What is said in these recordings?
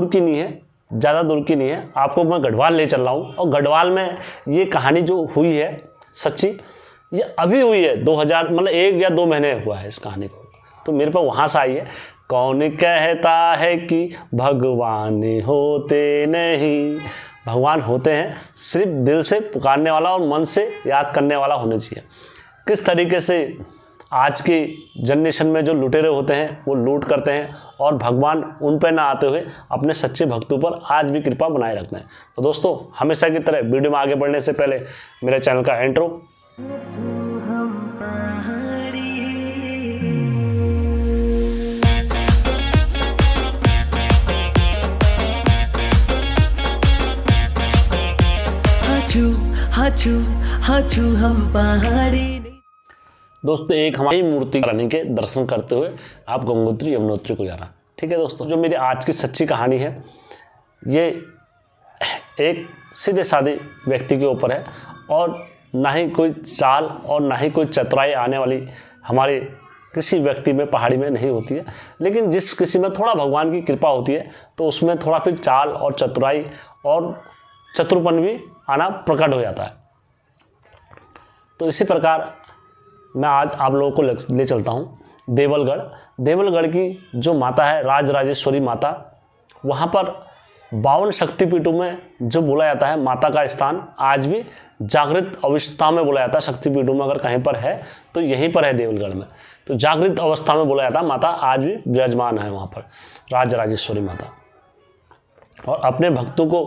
दूर की नहीं है, ज़्यादा दूर की नहीं है, आपको मैं गढ़वाल ले चल रहा हूँ। और गढ़वाल में ये कहानी जो हुई है सच्ची, ये अभी हुई है 2000 मतलब 1 या 2 महीने हुआ है इस कहानी को। तो मेरे पास वहाँ से आई है। कौन कहता है कि भगवान होते नहीं, भगवान होते हैं, सिर्फ दिल से पुकारने वाला और मन से याद करने वाला होना चाहिए। किस तरीके से आज की जनरेशन में जो लुटेरे होते हैं वो लूट करते हैं और भगवान उन पर ना आते हुए अपने सच्चे भक्तों पर आज भी कृपा बनाए रखते हैं। तो दोस्तों, हमेशा की तरह वीडियो में आगे बढ़ने से पहले मेरे चैनल का इंट्रो। हाचू हम पहाड़ी। दोस्तों, एक हमारी मूर्ति रानी के दर्शन करते हुए आप गंगोत्री यमुनोत्री को जाना। ठीक है दोस्तों, जो मेरी आज की सच्ची कहानी है ये एक सीधे साधे व्यक्ति के ऊपर है और ना ही कोई चाल और ना ही कोई चतुराई आने वाली हमारे किसी व्यक्ति में पहाड़ी में नहीं होती है। लेकिन जिस किसी में थोड़ा भगवान की कृपा होती है तो उसमें थोड़ा फिर चाल और चतुराई और चतुरपन भी आना प्रकट हो जाता है। तो इसी प्रकार मैं आज आप लोगों को ले चलता हूँ देवलगढ़। देवलगढ़ की जो माता है राजराजेश्वरी माता, वहाँ पर 52 शक्तिपीठों में जो बोला जाता है माता का स्थान आज भी जागृत अवस्था में बोला जाता है। शक्तिपीठों में अगर कहीं पर है तो यहीं पर है देवलगढ़ में। तो जागृत अवस्था में बोला जाता है, माता आज भी विराजमान है वहाँ पर राजराजेश्वरी माता, और अपने भक्तों को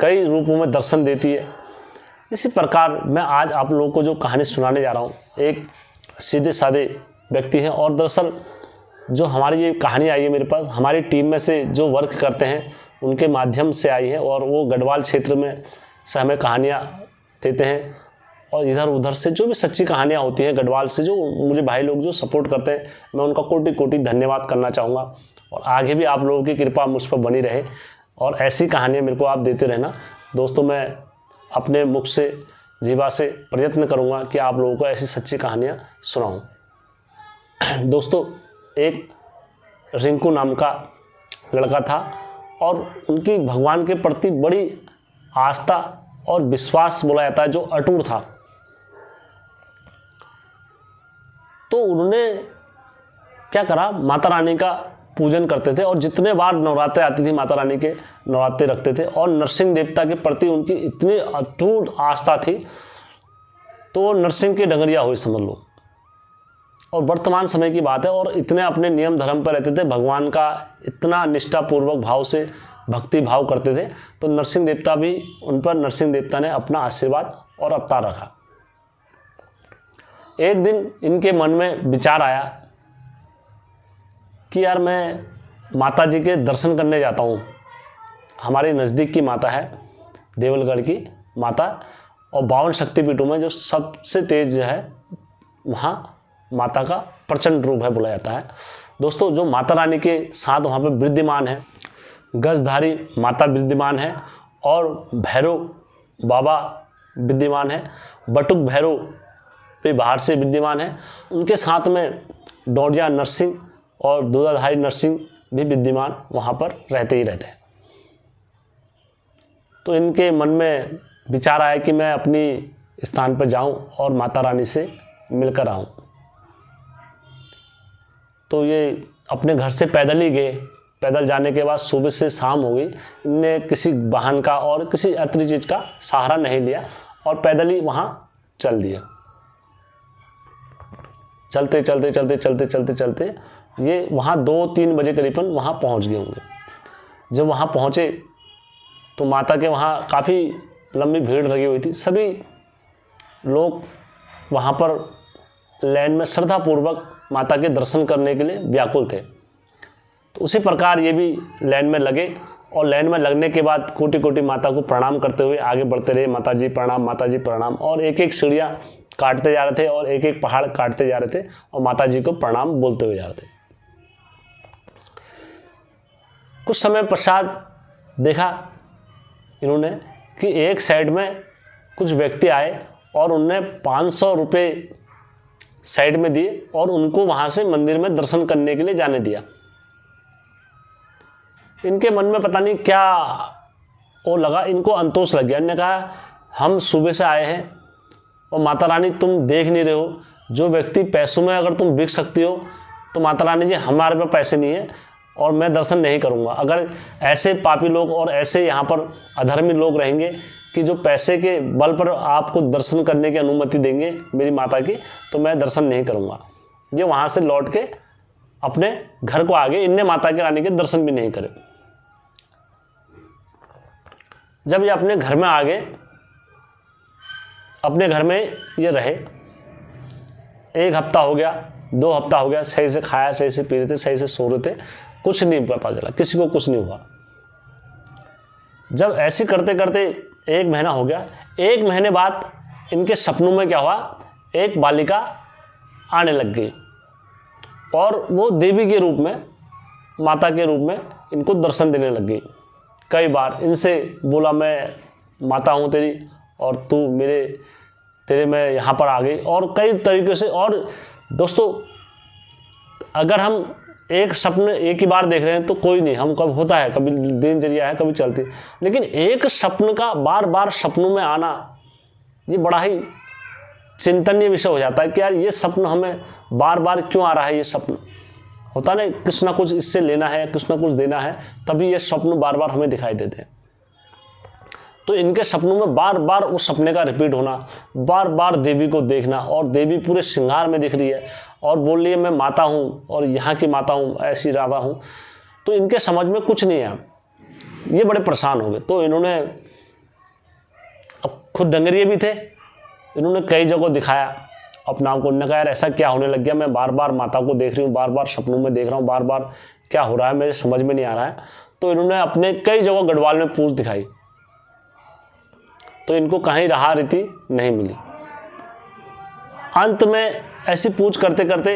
कई रूपों में दर्शन देती है। इसी प्रकार मैं आज आप लोगों को जो कहानी सुनाने जा रहा हूँ, एक सीधे साधे व्यक्ति हैं और दरअसल जो हमारी ये कहानी आई है मेरे पास, हमारी टीम में से जो वर्क करते हैं उनके माध्यम से आई है और वो गढ़वाल क्षेत्र में से हमें कहानियाँ देते हैं। और इधर उधर से जो भी सच्ची कहानियाँ होती हैं गढ़वाल से, जो मुझे भाई लोग जो सपोर्ट करते हैं, मैं उनका कोटि कोटि धन्यवाद करना चाहूँगा। और आगे भी आप लोगों की कृपा मुझ पर बनी रहे और ऐसी कहानियाँ मेरे को आप देते रहना। दोस्तों, मैं अपने मुख से जीवा से प्रयत्न करूंगा कि आप लोगों को ऐसी सच्ची कहानियां सुनाऊं। दोस्तों, एक रिंकू नाम का लड़का था और उनकी भगवान के प्रति बड़ी आस्था और विश्वास बोला जाता है जो अटूट था। तो उन्होंने क्या करा, माता रानी का पूजन करते थे और जितने बार नवरात्रे आती थी माता रानी के नवरात्रे रखते थे और नरसिंह देवता के प्रति उनकी इतनी अटूट आस्था थी तो नरसिंह के डंगरिया हुई समझ लो। और वर्तमान समय की बात है और इतने अपने नियम धर्म पर रहते थे, भगवान का इतना निष्ठापूर्वक भाव से भक्ति भाव करते थे, तो नरसिंह देवता भी उन पर नरसिंह देवता ने अपना आशीर्वाद और अवतार रखा। एक दिन इनके मन में विचार आया कि यार मैं माता जी के दर्शन करने जाता हूँ। हमारे नज़दीक की माता है देवलगढ़ की माता, और 52 शक्तिपीठों में जो सबसे तेज है वहाँ माता का प्रचंड रूप है बोला जाता है। दोस्तों, जो माता रानी के साथ वहाँ पे विद्यमान है, गजधारी माता विद्यमान है और भैरव बाबा विद्यमान है, बटुक भैरव पे बाहर से विद्यमान है, उनके साथ में डोडिया नरसिंह और दूधाधारी नरसिंह भी विद्यमान वहाँ पर रहते ही रहते हैं। तो इनके मन में विचार आया कि मैं अपनी स्थान पर जाऊं और माता रानी से मिलकर आऊं। तो ये अपने घर से पैदल ही गए। पैदल जाने के बाद सुबह से शाम हो गई, इनने किसी वाहन का और किसी अतिरिक्त चीज़ का सहारा नहीं लिया और पैदल ही वहाँ चल दिया। चलते चलते चलते चलते चलते चलते ये वहाँ 2-3 बजे करीबन वहाँ पहुँच गए होंगे। जब वहाँ पहुँचे तो माता के वहाँ काफ़ी लंबी भीड़ लगी हुई थी। सभी लोग वहाँ पर लाइन में श्रद्धापूर्वक माता के दर्शन करने के लिए व्याकुल थे। तो उसी प्रकार ये भी लाइन में लगे और लाइन में लगने के बाद कोटि कोटि माता को प्रणाम करते हुए आगे बढ़ते रहे। माता जी प्रणाम, माता जी प्रणाम, और एक एक सीढ़ियाँ काटते जा रहे थे और एक एक पहाड़ काटते जा रहे थे और माता जी को प्रणाम बोलते हुए जा रहे थे। कुछ समय पश्चात देखा इन्होंने कि एक साइड में कुछ व्यक्ति आए और उनने 500 रुपये साइड में दिए और उनको वहाँ से मंदिर में दर्शन करने के लिए जाने दिया। इनके मन में पता नहीं क्या वो लगा, इनको अंतोष लग गया। इन्होंने कहा हम सुबह से आए हैं और माता रानी तुम देख नहीं रहे हो, जो व्यक्ति पैसों में अगर तुम बिक सकती हो तो माता रानी जी हमारे पास पैसे नहीं है और मैं दर्शन नहीं करूँगा। अगर ऐसे पापी लोग और ऐसे यहाँ पर अधर्मी लोग रहेंगे कि जो पैसे के बल पर आपको दर्शन करने की अनुमति देंगे मेरी माता की, तो मैं दर्शन नहीं करूँगा। ये वहाँ से लौट के अपने घर को आ गए। इनने माता की रानी के दर्शन भी नहीं करे। जब ये अपने घर में आ गए, अपने घर में ये रहे, 1 हफ्ता हो गया, 2 हफ्ता हो गया, सही से खाया, सही से पी रहे थे, सही से सो रहे थे, कुछ नहीं पता चला, किसी को कुछ नहीं हुआ। जब ऐसे करते करते 1 महीना हो गया, 1 महीने बाद इनके सपनों में क्या हुआ, एक बालिका आने लग गई और वो देवी के रूप में, माता के रूप में इनको दर्शन देने लग गई। कई बार इनसे बोला मैं माता हूँ तेरी और तू तेरे मैं यहाँ पर आ गई, और कई तरीके से। और दोस्तों अगर हम एक सपने एक ही बार देख रहे हैं तो कोई नहीं, हम कब होता है, कभी दिनचर्या है, कभी चलती, लेकिन एक स्वप्न का बार बार सपनों में आना ये बड़ा ही चिंतनीय विषय हो जाता है कि यार ये स्वप्न हमें बार बार क्यों आ रहा है। ये स्वप्न होता नहीं, कुछ ना कुछ इससे लेना है, कुछ ना कुछ देना है, तभी ये स्वप्न बार बार हमें दिखाई देते हैं। तो इनके सपनों में बार बार उस सपने का रिपीट होना, बार बार देवी को देखना, और देवी पूरे श्रृंगार में दिख रही है और बोल रही है मैं माता हूँ और यहाँ की माता हूँ, ऐसी राधा हूँ। तो इनके समझ में कुछ नहीं है, ये बड़े परेशान हो गए। तो इन्होंने, अब खुद डंगरिये भी थे, इन्होंने कई जगह दिखाया अपना आपको। उन्होंने कहा यार ऐसा क्या होने लग गया, मैं बार बार माता को देख रही हूँ, बार बार सपनों में देख रहा हूँ, बार बार क्या हो रहा है, मेरे समझ में नहीं आ रहा है। तो इन्होंने अपने कई जगह गढ़वाल में पूछ दिखाई, तो इनको कहीं राह रीति नहीं मिली। अंत में ऐसी पूछ करते करते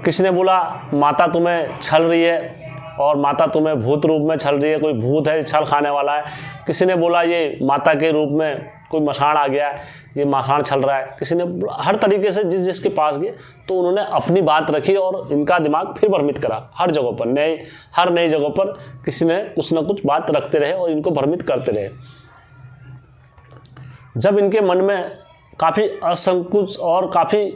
किसी ने बोला माता तुम्हें छल रही है और माता तुम्हें भूत रूप में छल रही है, कोई भूत है छल खाने वाला है। किसी ने बोला ये माता के रूप में कोई मसाण आ गया है, ये मसाण छल रहा है। किसी ने, हर तरीके से जिसके पास गए तो उन्होंने अपनी बात रखी और इनका दिमाग फिर भ्रमित करा। हर जगह पर हर नई जगह पर किसी ने कुछ ना कुछ बात रखते रहे और इनको भ्रमित करते रहे। जब इनके मन में काफ़ी असंकोच और काफ़ी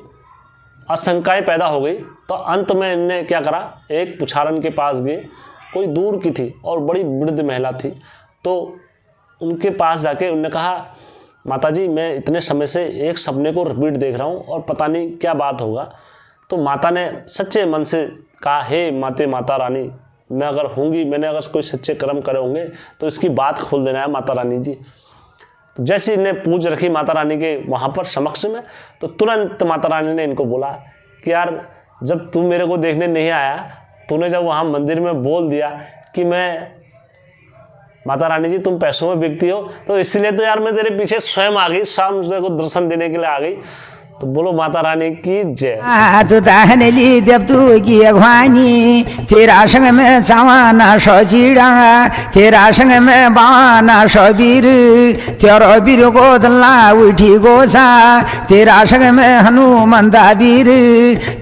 आशंकाएं पैदा हो गई तो अंत में इनने क्या करा, एक पुछारन के पास गए, कोई दूर की थी और बड़ी वृद्ध महिला थी। तो उनके पास जाके उनने कहा माताजी मैं इतने समय से एक सपने को रिपीट देख रहा हूँ और पता नहीं क्या बात होगा। तो माता ने सच्चे मन से कहा हे माता रानी, मैं अगर होंगी, मैंने अगर कोई सच्चे कर्म करे होंगे तो इसकी बात खोल देना है माता रानी जी। तो जैसे इन्हें पूछ रखी माता रानी के वहाँ पर समक्ष में, तो तुरंत माता रानी ने इनको बोला कि यार जब तू मेरे को देखने नहीं आया, तूने जब वहाँ मंदिर में बोल दिया कि मैं माता रानी जी तुम पैसों में बिकती हो, तो इसलिए तो यार मैं तेरे पीछे स्वयं आ गई, शाम को दर्शन देने के लिए आ गई। तो बोलो माता रानी की जय। तू दाहने ली देव तू की अगवानी, तेरा संग में सावाना सचीड़ा, तेरा संग में बाना सबीर, तेरा बीर को दल्ला उठी गोसा, तेरा संग में हनुमंदा वीर,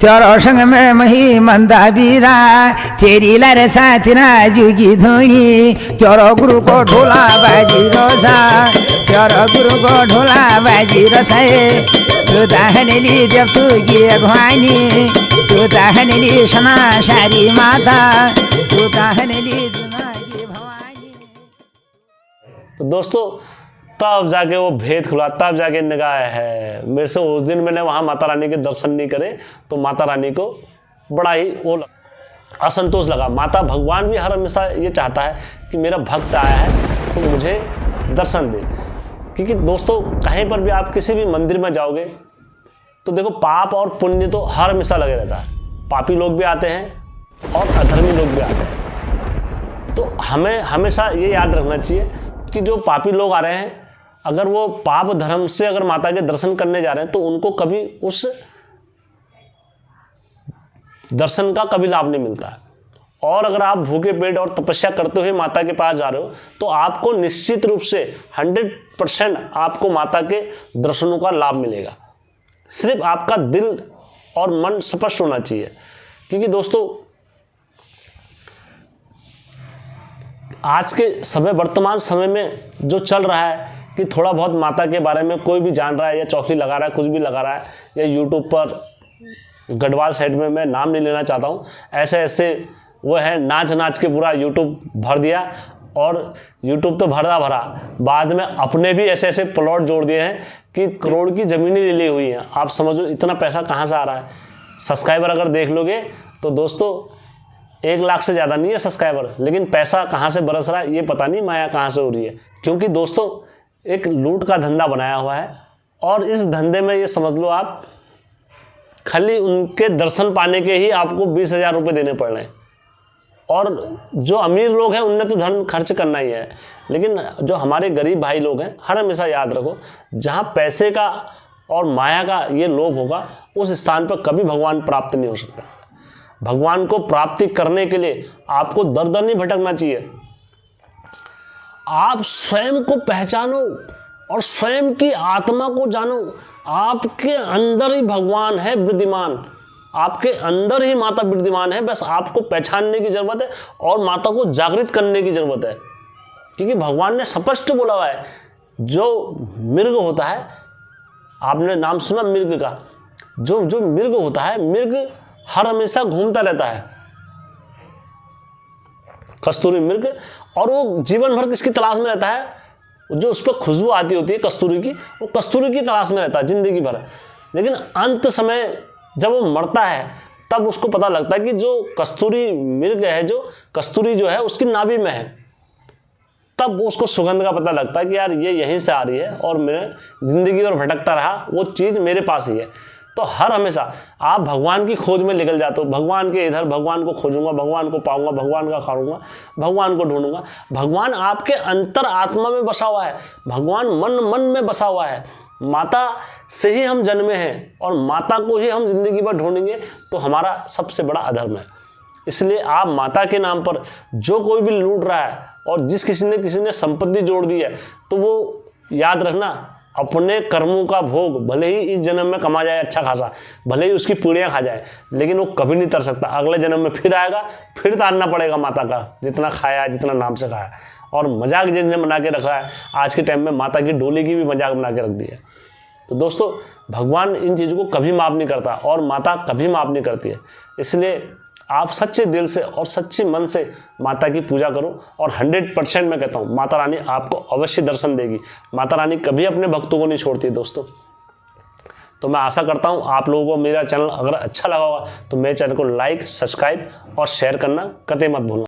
तेरा संग में मही मंदा वीरा, तेरी लर साथना जुगी धोनी, तेरा गुरु को ढोला बाजी रोसा, तेरा गुरु को ढोला बाजी रसाए। तू दाहने ली जब तू की अगवानी, तू दाहने ली क्षमा सारी माता, तू दाहने ली दुना की भवानी। तो दोस्तों तब जाके वो भेद खुला, तब जाके निगाह है मेरे से। उस दिन मैंने वहाँ माता रानी के दर्शन नहीं करे तो माता रानी को बड़ा ही वो असंतोष लगा। माता भगवान भी हर हमेशा ये चाहता है कि मेरा भक्त आया है तो मुझे दर्शन दे। क्योंकि दोस्तों कहीं पर भी आप किसी भी मंदिर में जाओगे तो देखो पाप और पुण्य तो हर हमेशा लगे रहता है। पापी लोग भी आते हैं और अधर्मी लोग भी आते हैं। तो हमें हमेशा ये याद रखना चाहिए कि जो पापी लोग आ रहे हैं, अगर वो पाप धर्म से अगर माता के दर्शन करने जा रहे हैं तो उनको कभी उस दर्शन का कभी लाभ नहीं मिलता है। और अगर आप भूखे पेट और तपस्या करते हुए माता के पास जा रहे हो तो आपको निश्चित रूप से 100% आपको माता के दर्शनों का लाभ मिलेगा। सिर्फ आपका दिल और मन स्पष्ट होना चाहिए। क्योंकि दोस्तों आज के समय वर्तमान समय में जो चल रहा है कि थोड़ा बहुत माता के बारे में कोई भी जान रहा है या चौकी लगा रहा है, कुछ भी लगा रहा है, या यूट्यूब पर गढ़वाल साइड में मैं नाम नहीं लेना चाहता हूँ, ऐसे ऐसे वो है नाच नाच के पूरा यूट्यूब भर दिया। और यूट्यूब तो भरा भरा, बाद में अपने भी ऐसे ऐसे प्लॉट जोड़ दिए हैं कि करोड़ की ज़मीनें ले ली हुई हैं। आप समझो इतना पैसा कहाँ से आ रहा है। सब्सक्राइबर अगर देख लोगे तो दोस्तों 1 लाख से ज़्यादा नहीं है सब्सक्राइबर, लेकिन पैसा कहाँ से बरस रहा है ये पता नहीं, माया कहाँ से हो रही है। क्योंकि दोस्तों एक लूट का धंधा बनाया हुआ है, और इस धंधे में ये समझ लो आप खाली उनके दर्शन पाने के ही आपको 20,000 रुपये देने पड़ रहे हैं। और जो अमीर लोग हैं उनने तो धन खर्च करना ही है, लेकिन जो हमारे गरीब भाई लोग हैं, हर हमेशा याद रखो, जहाँ पैसे का और माया का ये लोभ होगा उस स्थान पर कभी भगवान प्राप्त नहीं हो सकता। भगवान को प्राप्ति करने के लिए आपको दर दर नहीं भटकना चाहिए। आप स्वयं को पहचानो और स्वयं की आत्मा को जानो। आपके अंदर ही भगवान है विद्यमान, आपके अंदर ही माता विद्यमान है। बस आपको पहचानने की जरूरत है और माता को जागृत करने की जरूरत है। क्योंकि भगवान ने स्पष्ट बोला हुआ है, जो मृग होता है, आपने नाम सुना मृग का, जो मृग होता है, मृग हर हमेशा घूमता रहता है, कस्तूरी मृग, और वो जीवन भर किसकी तलाश में रहता है, जो उस पर खुशबू आती होती है कस्तूरी की, वो कस्तूरी की तलाश में रहता है जिंदगी भर। लेकिन अंत समय जब वो मरता है तब उसको पता लगता है कि जो कस्तूरी मृग है, जो कस्तूरी जो है उसकी नाभि में है। तब उसको सुगंध का पता लगता है कि यार ये यहीं से आ रही है और मैं जिंदगी भर भटकता रहा, वो चीज़ मेरे पास ही है। तो हर हमेशा आप भगवान की खोज में निकल जाते हो, भगवान के इधर, भगवान को खोजूंगा, भगवान को पाऊंगा, भगवान का खाऊंगा, भगवान को ढूंढूंगा। भगवान आपके अंतर आत्मा में बसा हुआ है, भगवान मन मन में बसा हुआ है। माता से ही हम जन्मे हैं और माता को ही हम जिंदगी भर ढूंढेंगे तो हमारा सबसे बड़ा अधर्म है। इसलिए आप माता के नाम पर जो कोई भी लूट रहा है और जिस किसी ने संपत्ति जोड़ दी है, तो वो याद रखना, अपने कर्मों का भोग भले ही इस जन्म में कमा जाए अच्छा खासा, भले ही उसकी पीढ़ियाँ खा जाए, लेकिन वो कभी नहीं तर सकता। अगले जन्म में फिर आएगा, फिर तारना पड़ेगा माता का, जितना खाया, जितना नाम से खाया। और मजाक जिसने बना के रखा है आज के टाइम में, माता की डोली की भी मजाक बना के रख दी है। तो दोस्तों भगवान इन चीज़ों को कभी माफ़ नहीं करता और माता कभी माफ़ नहीं करती है। इसलिए आप सच्चे दिल से और सच्चे मन से माता की पूजा करो, और 100% मैं कहता हूँ माता रानी आपको अवश्य दर्शन देगी। माता रानी कभी अपने भक्तों को नहीं छोड़ती दोस्तों। तो मैं आशा करता हूँ आप लोगों को मेरा चैनल अगर अच्छा लगा होगा तो मेरे चैनल को लाइक, सब्सक्राइब और शेयर करना कतई मत भूलना।